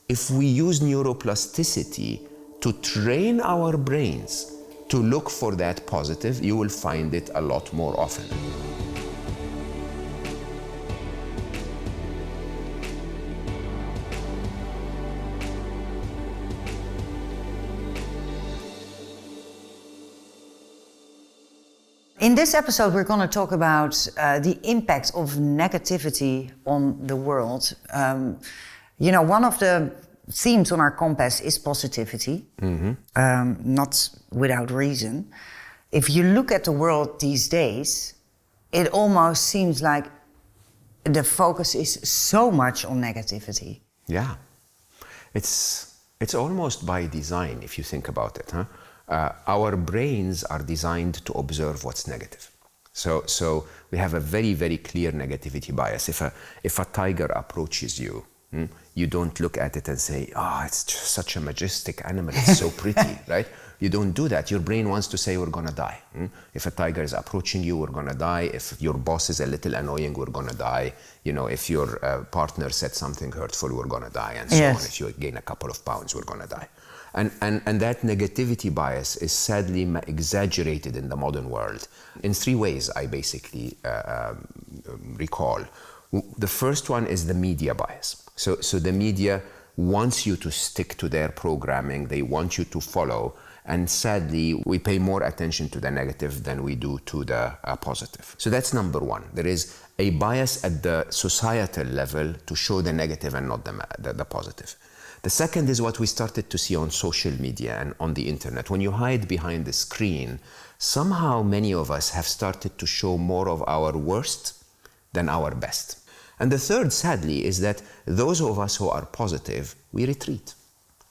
if we use neuroplasticity to train our brains to look for that positive, you will find it a lot more often. In this episode, we're going to talk about the impact of negativity on the world. One of the themes on our compass is positivity, not without reason. If you look at the world these days, it almost seems like the focus is so much on negativity. Yeah, it's almost by design, if you think about it, huh? Our brains are designed to observe what's negative. So we have a very, very clear negativity bias. If a tiger approaches you, you don't look at it and say, it's just such a majestic animal, it's so pretty, right? You don't do that. Your brain wants to say, we're gonna die. If a tiger is approaching you, we're gonna die. If your boss is a little annoying, we're gonna die. If your partner said something hurtful, we're gonna die, and so on. If you gain a couple of pounds, we're gonna die. And that negativity bias is sadly exaggerated in the modern world in three ways, I basically recall. The first one is the media bias. So the media wants you to stick to their programming, they want you to follow, and sadly, we pay more attention to the negative than we do to the positive. So that's number one. There is a bias at the societal level to show the negative and not the positive. The second is what we started to see on social media and on the internet. When you hide behind the screen, somehow many of us have started to show more of our worst than our best. And the third, sadly, is that those of us who are positive, we retreat.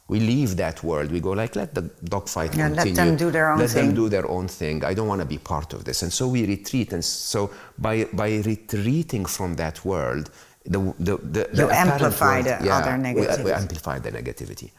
We leave that world. We go like, let the dogfight continue. Let them do their own thing. Let them do their own thing. I don't want to be part of this. And so we retreat. And so by retreating from that world, you amplify the other negativity. We amplify the negativity.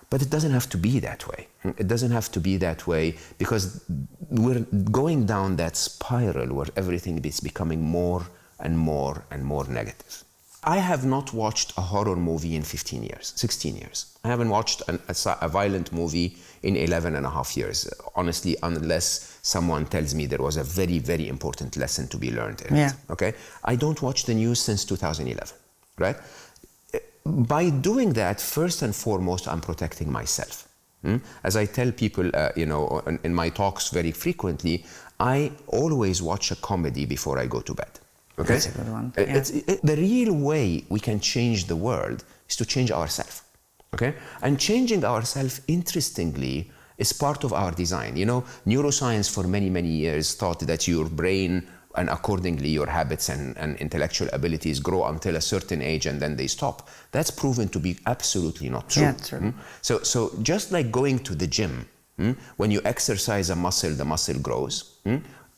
But it doesn't have to be that way. It doesn't have to be that way because we're going down that spiral where everything is becoming more and more and more negative. I have not watched a horror movie in 15 years, 16 years. I haven't watched a violent movie in 11 and a half years, honestly, unless someone tells me there was a very, very important lesson to be learned in it, okay? I don't watch the news since 2011, right? By doing that, first and foremost, I'm protecting myself. As I tell people, in my talks very frequently, I always watch a comedy before I go to bed. Okay? That's a good one. The real way we can change the world is to change ourselves. Okay? And changing ourselves, interestingly, is part of our design. Neuroscience for many, many years thought that your brain and accordingly your habits and intellectual abilities grow until a certain age and then they stop. That's proven to be absolutely not true. Yeah, true. So just like going to the gym, when you exercise a muscle, the muscle grows.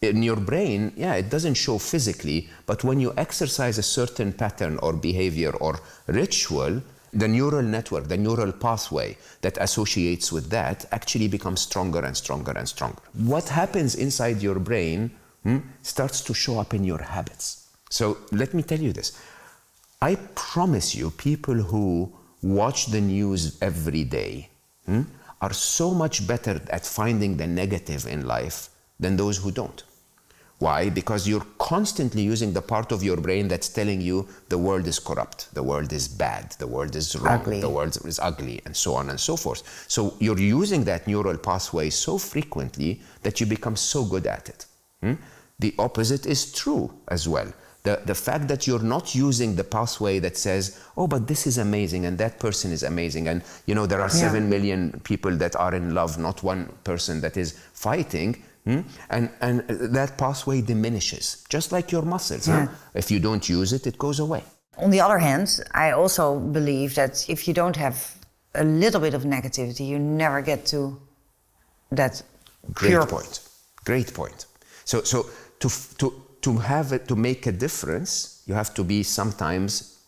In your brain, it doesn't show physically, but when you exercise a certain pattern or behavior or ritual, the neural network, the neural pathway that associates with that actually becomes stronger and stronger and stronger. What happens inside your brain starts to show up in your habits. So let me tell you this. I promise you, people who watch the news every day are so much better at finding the negative in life than those who don't. Why? Because you're constantly using the part of your brain that's telling you the world is corrupt, the world is bad, the world is wrong, the world is ugly, and so on and so forth. So you're using that neural pathway so frequently that you become so good at it. The opposite is true as well. The fact that you're not using the pathway that says, oh, but this is amazing and that person is amazing, and there are 7 million people that are in love, not one person that is fighting, and that pathway diminishes, just like your muscles. If you don't use it, it goes away. On the other hand, I also believe that if you don't have a little bit of negativity, you never get to that Great point. So to make a difference, you have to be sometimes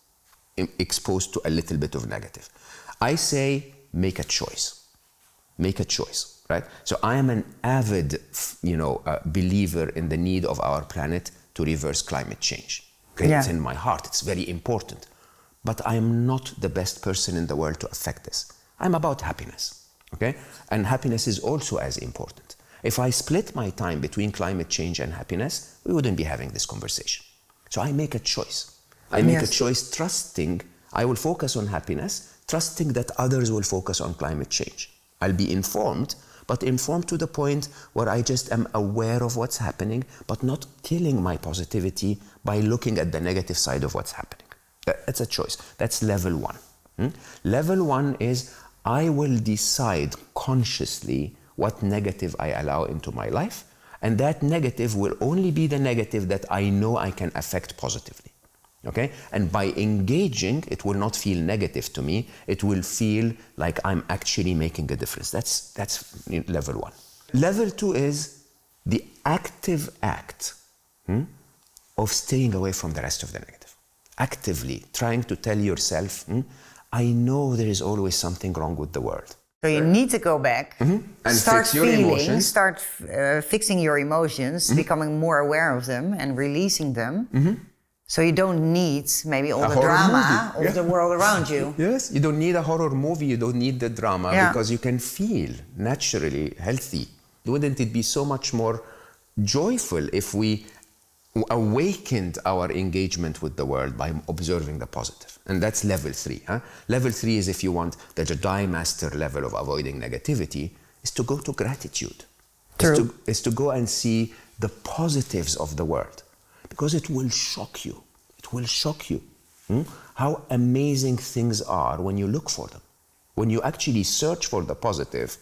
exposed to a little bit of negative. I say, make a choice. Make a choice. Right? So I am an avid, believer in the need of our planet to reverse climate change. Okay? It's in my heart. It's very important. but I'm not the best person in the world to affect this. I'm about happiness, okay? And happiness is also as important. If I split my time between climate change and happiness, we wouldn't be having this conversation. So I make a choice. I make a choice trusting I will focus on happiness, trusting that others will focus on climate change. I'll be informed, but informed to the point where I just am aware of what's happening, but not killing my positivity by looking at the negative side of what's happening. That's a choice. That's level one. Level one is I will decide consciously what negative I allow into my life, and that negative will only be the negative that I know I can affect positively. Okay? And by engaging, it will not feel negative to me. It will feel like I'm actually making a difference. That's level one. Level two is the active act of staying away from the rest of the negative. Actively trying to tell yourself, I know there is always something wrong with the world. So you need to go back, and start fix your feeling, emotions. start fixing your emotions, becoming more aware of them and releasing them. So you don't need maybe all the drama of the world around you. Yes, you don't need a horror movie, you don't need the drama, because you can feel naturally healthy. Wouldn't it be so much more joyful if we awakened our engagement with the world by observing the positive? And that's level three. Level three is, if you want, the Jedi Master level of avoiding negativity, is to go to gratitude. True. Is to go and see the positives of the world. Because it will shock you. It will shock you how amazing things are when you look for them. When you actually search for the positive,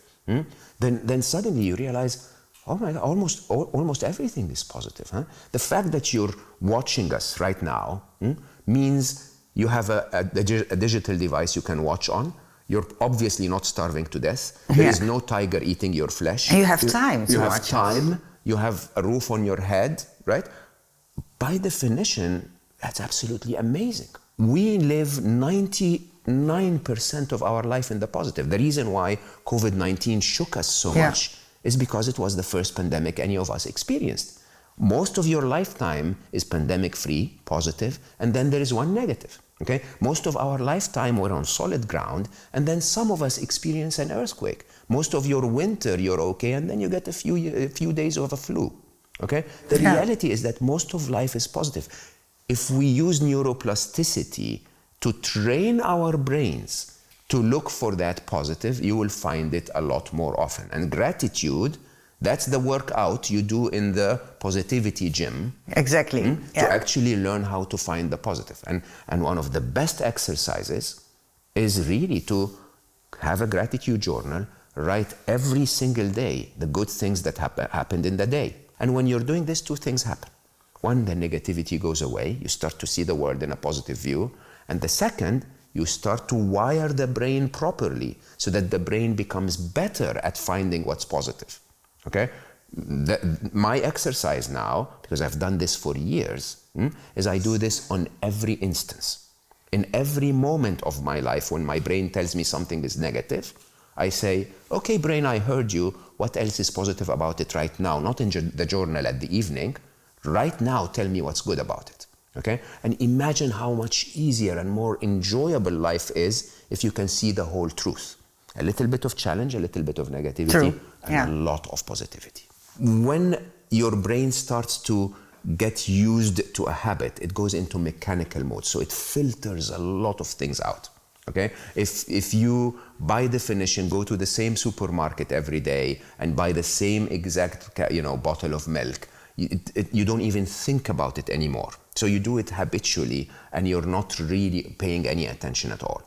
then suddenly you realize, oh my God, almost everything is positive. The fact that you're watching us right now means you have a digital device you can watch on. You're obviously not starving to death. There is no tiger eating your flesh. And you have time to watch. You have time. You have a roof on your head, right? By definition, that's absolutely amazing. We live 99% of our life in the positive. The reason why COVID-19 shook us so much is because it was the first pandemic any of us experienced. Most of your lifetime is pandemic-free, positive, and then there is one negative. Okay? Most of our lifetime we're on solid ground, and then some of us experience an earthquake. Most of your winter you're okay, and then you get a few days of a flu. Okay? The reality is that most of life is positive. If we use neuroplasticity to train our brains to look for that positive, you will find it a lot more often. And gratitude, that's the workout you do in the positivity gym. Exactly. To actually learn how to find the positive. And one of the best exercises is really to have a gratitude journal, write every single day the good things that happened in the day. And when you're doing this, two things happen. One, the negativity goes away. You start to see the world in a positive view. And the second, you start to wire the brain properly so that the brain becomes better at finding what's positive. Okay? My exercise now, because I've done this for years, is I do this on every instance. In every moment of my life when my brain tells me something is negative, I say, okay, brain, I heard you. What else is positive about it right now? Not in the journal at the evening. Right now, tell me what's good about it. Okay? And imagine how much easier and more enjoyable life is if you can see the whole truth. A little bit of challenge, a little bit of negativity, and a lot of positivity. When your brain starts to get used to a habit, it goes into mechanical mode. So it filters a lot of things out. Okay? If you, by definition, go to the same supermarket every day and buy the same exact bottle of milk, you don't even think about it anymore. So you do it habitually and you're not really paying any attention at all.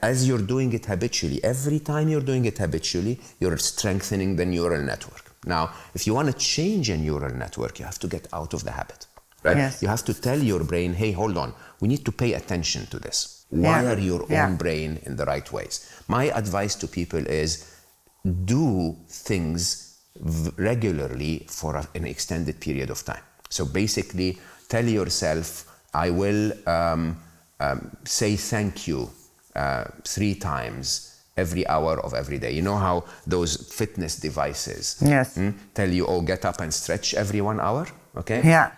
As you're doing it habitually, every time you're doing it habitually, you're strengthening the neural network. Now, if you want to change a neural network, you have to get out of the habit. Right? Yes. You have to tell your brain, hey, hold on, we need to pay attention to this. Wire your own brain in the right ways. My advice to people is do things regularly for an extended period of time. So basically, tell yourself, I will say thank you 3 times every hour of every day. You know how those fitness devices Yes. tell you, oh, get up and stretch every 1 hour? Okay? Yeah.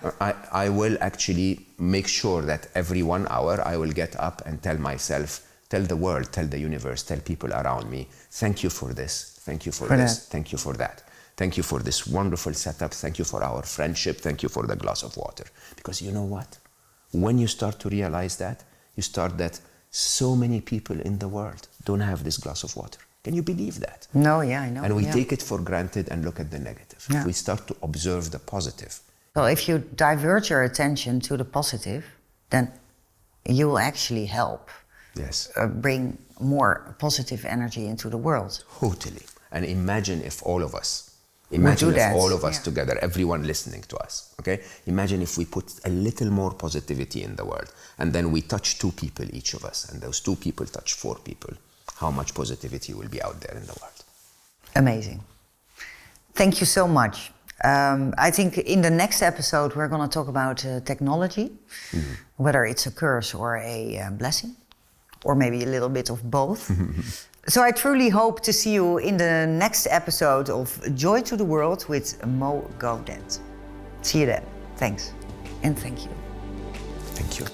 I will actually make sure that every 1 hour I will get up and tell myself, tell the world, tell the universe, tell people around me, thank you for this, thank you for this, thank you for that. Thank you for this wonderful setup, thank you for our friendship, thank you for the glass of water. Because you know what? When you start to realize that, you start that so many people in the world don't have this glass of water. Can you believe that? No, yeah, I know. And we take it for granted and look at the negative. Yeah. We start to observe the positive. So if you divert your attention to the positive, then you will actually help Yes. bring more positive energy into the world. Totally. And imagine if all of us, imagine if all of us together, everyone listening to us, okay? Imagine if we put a little more positivity in the world, and then we touch 2 people, each of us, and those 2 people touch 4 people. How much positivity will be out there in the world? Amazing. Thank you so much. I think in the next episode we're going to talk about technology, whether it's a curse or a blessing, or maybe a little bit of both. So I truly hope to see you in the next episode of Joy to the World with Mo Gawdata. See you then. Thanks. And thank you. Thank you.